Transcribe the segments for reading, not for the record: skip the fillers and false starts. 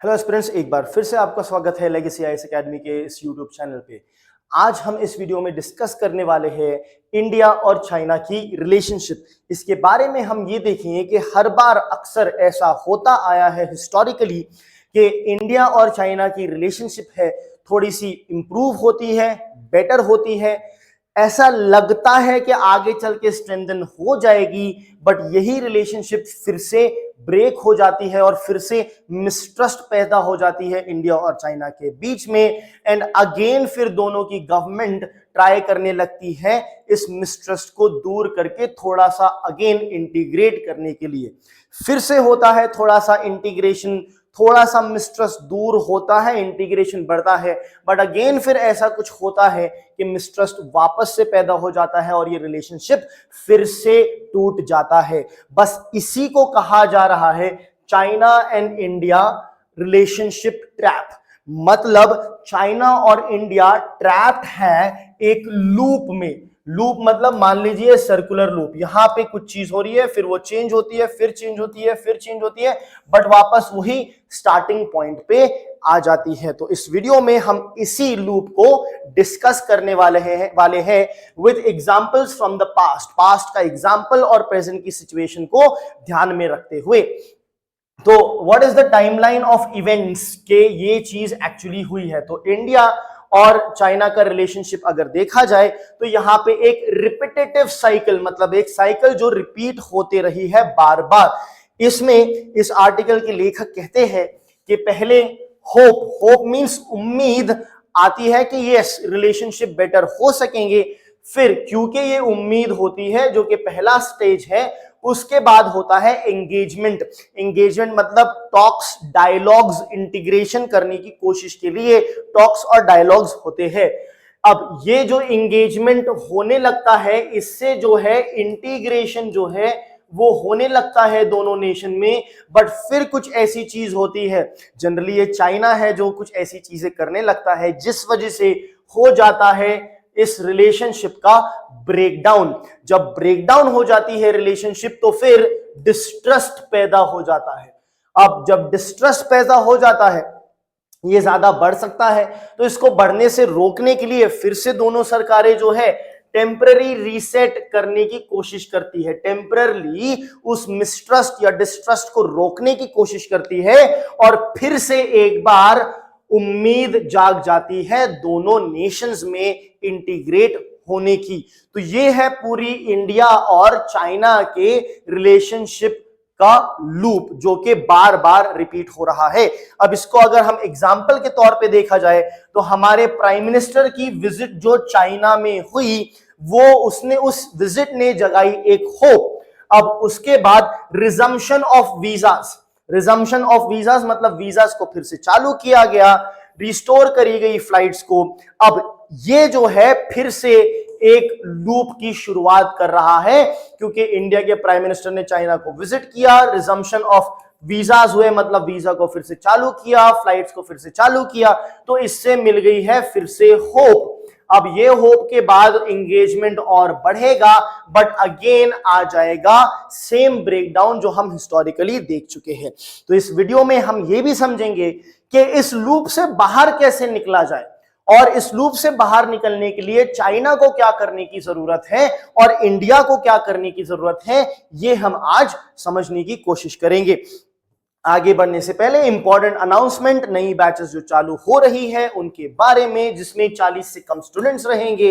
Hello aspirants, एक बार फिर से आपका स्वागत है लेगेसी आईएएस एकेडमी के इस यूट्यूब चैनल पे। आज हम इस वीडियो में डिस्कस करने वाले हैं इंडिया और चाइना की रिलेशनशिप। इसके बारे में हम ये देखेंगे कि हर बार अक्सर ऐसा होता आया है हिस्टोरिकली कि इंडिया और चाइना की रिलेशनशिप है थोड़ी सी इंप्रूव होती है, बेटर होती है, ऐसा लगता है कि आगे चल के स्ट्रेंथन हो जाएगी, बट यही रिलेशनशिप फिर से ब्रेक हो जाती है और फिर से मिसट्रस्ट पैदा हो जाती है इंडिया और चाइना के बीच में। एंड अगेन फिर दोनों की गवर्नमेंट ट्राई करने लगती है इस मिसट्रस्ट को दूर करके थोड़ा सा अगेन इंटीग्रेट करने के लिए। फिर से होता है थोड़ा सा इंटीग्रेशन, थोड़ा सा मिसट्रस्ट दूर होता है, इंटीग्रेशन बढ़ता है, बट अगेन फिर ऐसा कुछ होता है कि मिसट्रस्ट वापस से पैदा हो जाता है और ये रिलेशनशिप फिर से टूट जाता है। बस इसी को कहा जा रहा है China and India relationship trap. मतलब चाइना और इंडिया ट्रैप्ड है एक लूप में। लूप मतलब मान लीजिए सर्कुलर लूप, यहां पे कुछ चीज हो रही है, फिर वो चेंज होती है, फिर चेंज होती है, फिर चेंज होती है, बट वापस वही स्टार्टिंग पॉइंट पे आ जाती है। तो इस वीडियो में हम इसी लूप को डिस्कस करने वाले हैं with examples from the past का एग्जांपल और प्रेजेंट की सिचुएशन को ध्यान में रखते हुए। तो what is the timeline of events के ये चीज एक्चुअली हुई है। तो इंडिया और चाइना का रिलेशनशिप अगर देखा जाए तो यहां पे एक रिपीटेटिव साइकिल, मतलब एक साइकिल जो रिपीट होते रही है बार बार। इसमें इस आर्टिकल के लेखक कहते हैं कि पहले होप मींस उम्मीद आती है कि यस रिलेशनशिप बेटर हो सकेंगे। फिर क्योंकि ये उम्मीद होती है जो कि पहला स्टेज है, उसके बाद होता है एंगेजमेंट। एंगेजमेंट मतलब टॉक्स, डायलॉग्स, इंटीग्रेशन करने की कोशिश के लिए टॉक्स और डायलॉग्स होते हैं। अब ये जो एंगेजमेंट होने लगता है, इससे जो है इंटीग्रेशन जो है वो होने लगता है दोनों नेशन में। बट फिर कुछ ऐसी चीज होती है, जनरली ये चाइना है जो कुछ ऐसी चीजें करने लगता है जिस वजह से हो जाता है इस रिलेशनशिप का ब्रेकडाउन। जब ब्रेकडाउन हो जाती है रिलेशनशिप तो फिर डिस्ट्रस्ट पैदा हो जाता है। अब जब डिस्ट्रस्ट पैदा हो जाता है, ये ज्यादा बढ़ सकता है, तो इसको बढ़ने से रोकने के लिए फिर से दोनों सरकारें जो है टेम्पररी रीसेट करने की कोशिश करती है, टेम्पररी उस मिसट्रस्ट या डिस्ट्रस्ट को रोकने की कोशिश करती है और फिर से एक बार उम्मीद जाग जाती है दोनों नेशंस में इंटीग्रेट होने की। तो ये है पूरी इंडिया और चाइना के रिलेशनशिप का लूप जो कि बार बार रिपीट हो रहा है। अब इसको अगर हम एग्जाम्पल के तौर पे देखा जाए तो हमारे प्राइम मिनिस्टर की विजिट जो चाइना में हुई, वो उस विजिट ने जगाई एक होप। अब उसके बाद रिजम्पशन ऑफ वीजास मतलब वीजास को फिर से चालू किया गया, रिस्टोर करी गई फ्लाइट्स को। अब ये जो है फिर से एक लूप की शुरुआत कर रहा है, क्योंकि इंडिया के प्राइम मिनिस्टर ने चाइना को विजिट किया, रिजम्पशन ऑफ वीजास हुए, मतलब वीजा को फिर से चालू किया, फ्लाइट्स को फिर से चालू किया, तो इससे मिल गई है फिर से होप। अब ये होप के बाद एंगेजमेंट और बढ़ेगा, बट अगेन आ जाएगा सेम ब्रेकडाउन जो हम हिस्टोरिकली देख चुके हैं। तो इस वीडियो में हम ये भी समझेंगे कि इस लूप से बाहर कैसे निकला जाए और इस लूप से बाहर निकलने के लिए चाइना को क्या करने की जरूरत है और इंडिया को क्या करने की जरूरत है, ये हम आज समझने की कोशिश करेंगे। आगे बढ़ने से पहले इंपॉर्टेंट अनाउंसमेंट, नई बैचेस जो चालू हो रही है उनके बारे में, जिसमें 40 से कम स्टूडेंट्स रहेंगे।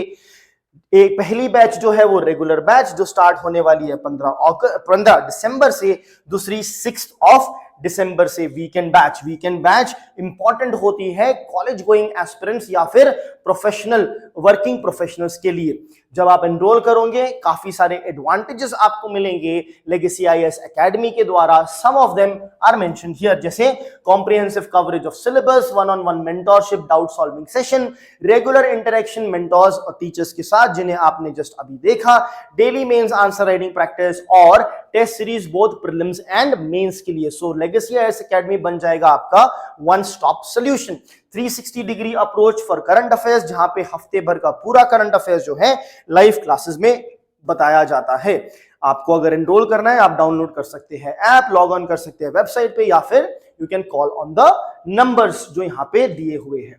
एक पहली बैच जो है वो रेगुलर बैच जो स्टार्ट होने वाली है 15 दिसंबर से, दूसरी 6 दिसंबर से वीकेंड बैच इंपॉर्टेंट होती है कॉलेज गोइंग एस्पिरेंट्स या फिर प्रोफेशनल वर्किंग प्रोफेशनल्स के लिए। जब आप एनरोल करोगे काफी सारे एडवांटेजेस आपको मिलेंगे लेगेसी आईएएस एकेडमी के द्वारा। Some of them are mentioned here, जैसे comprehensive coverage of syllabus, one on one mentorship, doubt solving session, regular interaction mentors और टीचर्स के साथ जिन्हें आपने जस्ट अभी देखा, daily mains answer writing practice और test series both prelims and mains के लिए। सो लेगेसी आईएएस एकेडमी बन जाएगा आपका one stop solution. 360 degree approach for current affairs, जहां पे हफ्ते भर का पूरा करंट अफेयर्स जो है लाइव क्लासेस में बताया जाता है। आपको अगर एनरोल करना है आप डाउनलोड कर सकते हैं ऐप, लॉग ऑन कर सकते हैं वेबसाइट पे या फिर you can call on the numbers जो यहां पे दिए हुए हैं।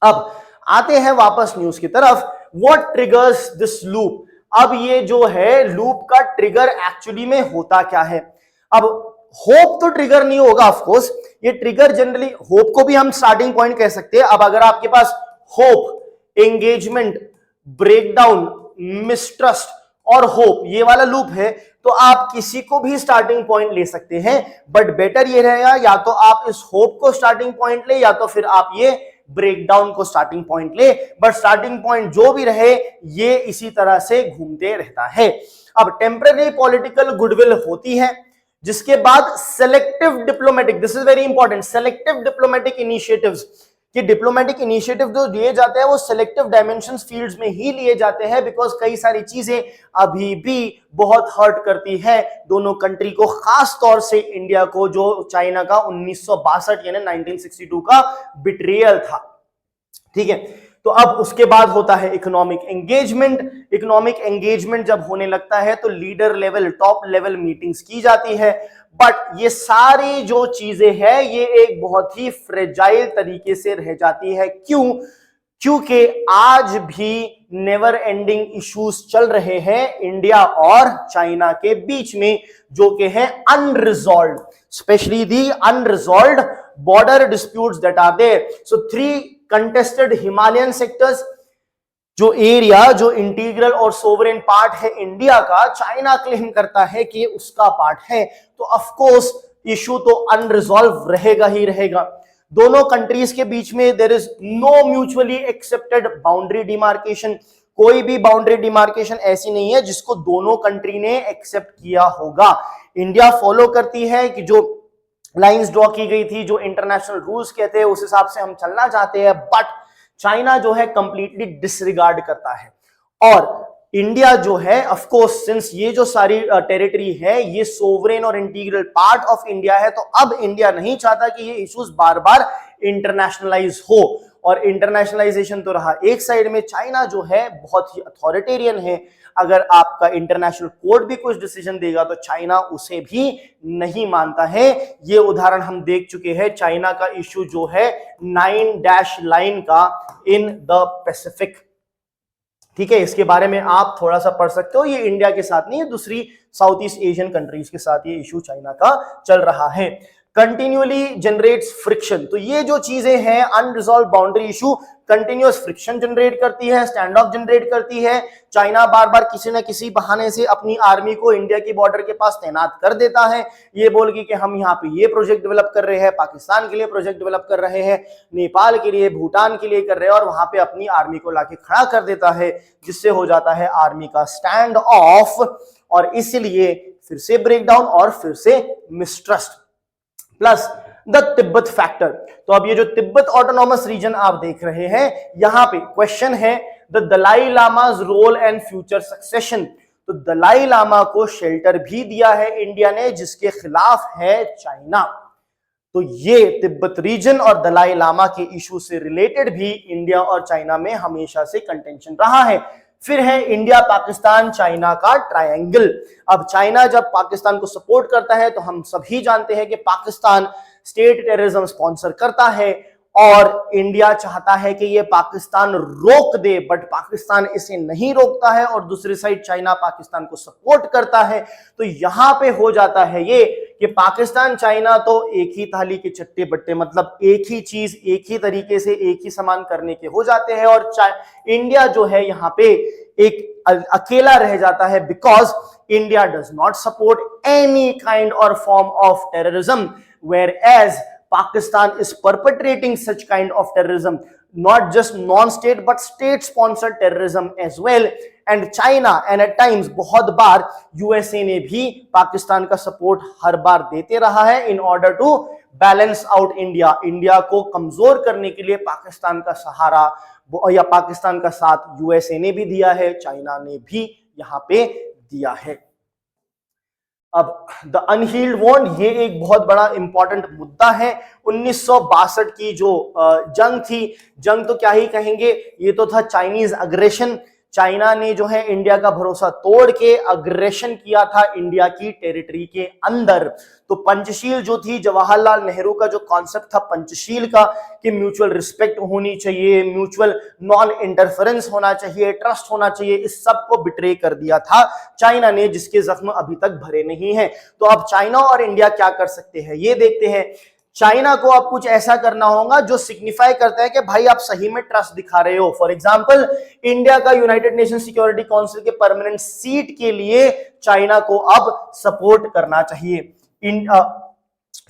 अब आते हैं वापस न्यूज की तरफ। What triggers this loop? अब ये जो है लूप का ट्रिगर एक्चुअली में होता क्या है? अब होप तो ट्रिगर नहीं होगा ऑफ कोर्स, ये ट्रिगर जनरली, होप को भी हम स्टार्टिंग पॉइंट कह सकते हैं। अब अगर आपके पास होप, एंगेजमेंट, ब्रेकडाउन, मिसट्रस्ट और होप ये वाला लूप है तो आप किसी को भी स्टार्टिंग पॉइंट ले सकते हैं, बट बेटर ये रहेगा या तो आप इस होप को स्टार्टिंग पॉइंट ले या तो फिर आप ये ब्रेकडाउन को स्टार्टिंग पॉइंट ले, बट स्टार्टिंग पॉइंट जो भी रहे ये इसी तरह से घूमते रहता है। अब टेम्पररी पॉलिटिकल गुडविल होती है, जिसके बाद selective diplomatic, this is very important, selective diplomatic initiatives, कि डिप्लोमेटिक इनिशिएटिव जो लिए जाते हैं वो सिलेक्टिव डायमेंशंस फील्ड्स में ही लिए जाते हैं, बिकॉज कई सारी चीजें अभी भी बहुत हर्ट करती है दोनों कंट्री को, खास तौर से इंडिया को, जो चाइना का 1962 यानी 1962 का बिट्रियल था। ठीक है, तो अब उसके बाद होता है इकोनॉमिक एंगेजमेंट। इकोनॉमिक एंगेजमेंट जब होने लगता है तो leader level, top level meetings की जाती है, बट ये सारी जो चीजें हैं ये एक बहुत ही फ्रेजाइल तरीके से रह जाती है। क्यों? क्योंकि आज भी नेवर एंडिंग इश्यूज चल रहे हैं इंडिया और चाइना के बीच में, जो कि है unresolved, specially the unresolved border disputes that are there. So 3 contested Himalayan sectors, जो एरिया जो इंटीग्रल और सोवरेन पार्ट है इंडिया का, चाइना क्लेम करता है कि उसका पार्ट है, तो ऑफ कोर्स इशू तो अनरिजॉल्व रहेगा ही रहेगा। दोनों कंट्रीज के बीच में there is no mutually accepted boundary demarcation, कोई भी बाउंड्री डिमार्केशन ऐसी नहीं है जिसको दोनों कंट्री ने एक्सेप्ट किया होगा। इंडिया फॉलो करती है कि जो लाइंस ड्रॉ की गई थी, जो इंटरनेशनल रूल्स कहते हैं उस हिसाब से हम चलना चाहते हैं, बट चाइना जो है कंप्लीटली डिसरिगार्ड करता है। और इंडिया जो है ऑफ कोर्स, सिंस ये जो सारी टेरिटरी है ये सोवरेन और इंटीग्रल पार्ट ऑफ इंडिया है, तो अब इंडिया नहीं चाहता कि ये इश्यूज बार बार इंटरनेशनलाइज हो। और इंटरनेशनलाइजेशन तो रहा एक साइड में, चाइना जो है बहुत ही अथॉरिटेरियन है, अगर आपका इंटरनेशनल कोर्ट भी कुछ डिसीजन देगा तो चाइना उसे भी नहीं मानता है। ये उदाहरण हम देख चुके हैं, चाइना का इश्यू जो है 9 लाइन का इन द पैसिफिक। ठीक है, इसके बारे में आप थोड़ा सा पढ़ सकते हो, ये इंडिया के साथ नहीं है, दूसरी साउथ ईस्ट एशियन कंट्रीज के साथ ये इश्यू चाइना का चल रहा है। कंटिन्यूअली जनरेट्स फ्रिक्शन, तो ये जो चीजें हैं unresolve boundary issue continuous friction generate करती है, स्टैंड ऑफ जनरेट करती है। चाइना बार बार किसी न किसी बहाने से अपनी आर्मी को इंडिया की बॉर्डर के पास तैनात कर देता है, ये बोल के कि हम यहाँ पे ये प्रोजेक्ट डेवलप कर रहे हैं, पाकिस्तान के लिए प्रोजेक्ट डेवलप कर रहे हैं, नेपाल के लिए, भूटान के लिए कर रहे हैं, और वहां पे अपनी आर्मी को लाके खड़ा कर देता है, जिससे हो जाता है आर्मी का स्टैंड ऑफ, और इसलिए फिर से ब्रेकडाउन और फिर से mistrust. Plus the Tibet factor, तो अब ये जो तिब्बत ऑटोनॉमस रीजन आप देख रहे हैं, यहां पे क्वेश्चन है the Dalai Lama's role and future succession. तो दलाई लामा को शेल्टर भी दिया है इंडिया ने, जिसके खिलाफ है चाइना। तो ये तिब्बत रीजन और दलाई लामा के इशू से रिलेटेड भी इंडिया और चाइना में हमेशा से कंटेंशन रहा है। फिर है इंडिया पाकिस्तान चाइना का ट्रायंगल। अब चाइना जब पाकिस्तान को सपोर्ट करता है तो हम सभी जानते हैं कि पाकिस्तान स्टेट टेररिज्म स्पॉन्सर करता है, और इंडिया चाहता है कि ये पाकिस्तान रोक दे, बट पाकिस्तान इसे नहीं रोकता है, और दूसरी साइड चाइना पाकिस्तान को सपोर्ट करता है। तो यहां पे हो जाता है ये कि पाकिस्तान चाइना तो एक ही थाली के चट्टे बट्टे, मतलब एक ही चीज एक ही तरीके से एक ही समान करने के हो जाते हैं, और इंडिया जो है यहाँ पे एक अकेला रह जाता है, because India does not support any kind और form of terrorism, whereas Pakistan is perpetrating such kind of terrorism, not just non-state but state-sponsored terrorism as well. And China and at times बहुत बार USA ने भी पाकिस्तान का support हर बार देते रहा है in order to balance out India. India को कमजोर करने के लिए पाकिस्तान का सहारा या पाकिस्तान का साथ USA ने भी दिया है, चाइना ने भी यहाँ पे दिया है। अब द अनहील्ड वॉन्ड, ये एक बहुत बड़ा इंपॉर्टेंट मुद्दा है। 1962 की जो जंग थी, जंग तो क्या ही कहेंगे, ये तो था चाइनीज अग्रेशन, चाइना ने जो है इंडिया का भरोसा तोड़ के अग्रेशन किया था इंडिया की टेरिटरी के अंदर। तो पंचशील जो थी, जवाहरलाल नेहरू का जो कॉन्सेप्ट था पंचशील का, कि म्यूचुअल रिस्पेक्ट होनी चाहिए, म्यूचुअल नॉन इंटरफेरेंस होना चाहिए, ट्रस्ट होना चाहिए, इस सब को बिट्रे कर दिया था चाइना ने, जिसके जख्म अभी तक भरे नहीं हैं। तो अब चाइना और इंडिया क्या कर सकते हैं ये देखते हैं। चाइना को अब कुछ ऐसा करना होगा जो सिग्निफाई करता है कि भाई आप सही में ट्रस्ट दिखा रहे हो। फॉर एग्जांपल, इंडिया का यूनाइटेड नेशन सिक्योरिटी काउंसिल के परमानेंट सीट के लिए चाइना को अब सपोर्ट करना चाहिए।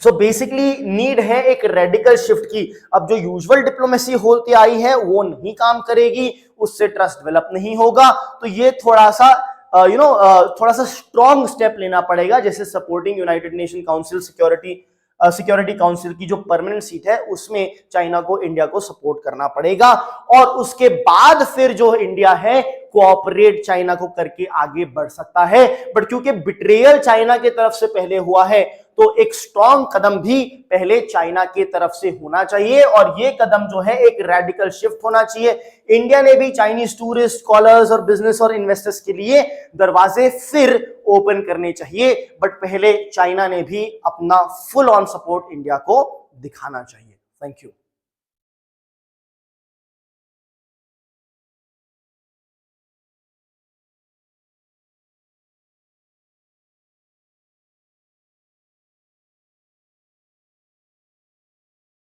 सो बेसिकली नीड है एक रेडिकल शिफ्ट की। अब जो यूजुअल डिप्लोमेसी होती आई है वो नहीं काम करेगी, उससे ट्रस्ट डेवलप नहीं होगा। तो ये थोड़ा सा थोड़ा सा स्ट्रॉन्ग स्टेप लेना पड़ेगा, जैसे supporting United nation council security council की जो परमानेंट सीट है उसमें चाइना को, इंडिया को सपोर्ट करना पड़ेगा। और उसके बाद फिर जो इंडिया है कोऑपरेट चाइना को करके आगे बढ़ सकता है। बट क्योंकि बिट्रेयल चाइना की तरफ से पहले हुआ है, तो एक स्ट्रॉन्ग कदम भी पहले चाइना की तरफ से होना चाहिए, और ये कदम जो है एक रेडिकल शिफ्ट होना चाहिए। इंडिया ने भी चाइनीज टूरिस्ट, स्कॉलर्स और बिजनेस और इन्वेस्टर्स के लिए दरवाजे फिर ओपन करने चाहिए, बट पहले चाइना ने भी अपना फुल ऑन सपोर्ट इंडिया को दिखाना चाहिए। Thank you.